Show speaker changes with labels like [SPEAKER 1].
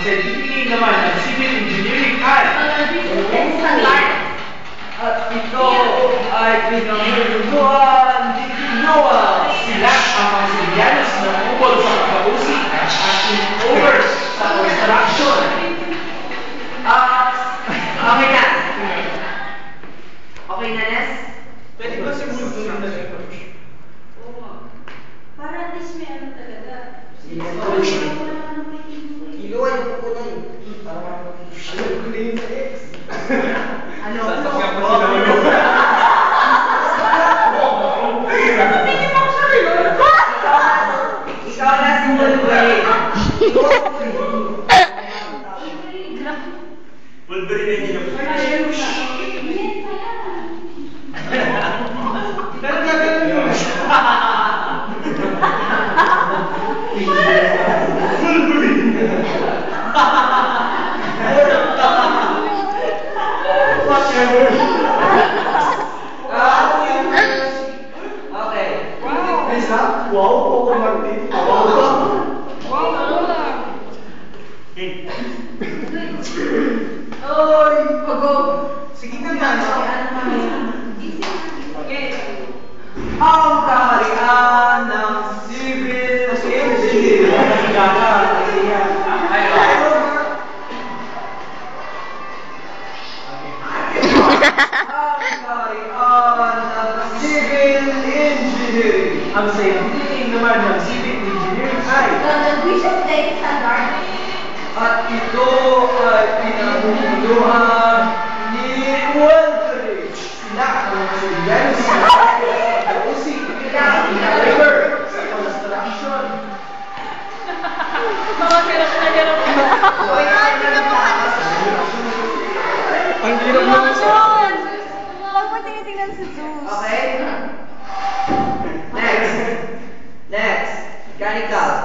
[SPEAKER 1] certificate naman ng civil engineering ay ito ay pinangunahan ni Noah. Sila ang mga Silianos na ukol sa pag-usik at in-overs sa construction.
[SPEAKER 2] Okay na. Okay na, Nes?
[SPEAKER 1] Pwede ba si Multo na nag-approach?
[SPEAKER 3] Oo nga. Para at least may ano talaga.
[SPEAKER 2] Kilo ay pupunan. Para makapag-push.
[SPEAKER 1] Alam ko na yun sa ex.
[SPEAKER 2] Ano?
[SPEAKER 1] Sasakyan pa sila ulo.
[SPEAKER 2] Ikaw na si Wolverine.
[SPEAKER 1] Wolverine na hindi na po. Pero gagawin mo.
[SPEAKER 2] Okay.
[SPEAKER 1] Wow, Coco Martin.
[SPEAKER 3] Wow, ano lang.
[SPEAKER 2] Oy, pagod.
[SPEAKER 1] Sige naman.
[SPEAKER 3] Okay.
[SPEAKER 2] Ang kaharian ng civil engineering.
[SPEAKER 1] Ang certificate naman ng civil engineering ay
[SPEAKER 2] At ito ay pinangunahan ni Wolverine. Sila ang mga Silianos sa pag-usik at in-over sa construction.
[SPEAKER 1] ang hirap mo.
[SPEAKER 4] Huwag mo tinitingnan si Zeus.
[SPEAKER 2] Okay? Next. Mechanical.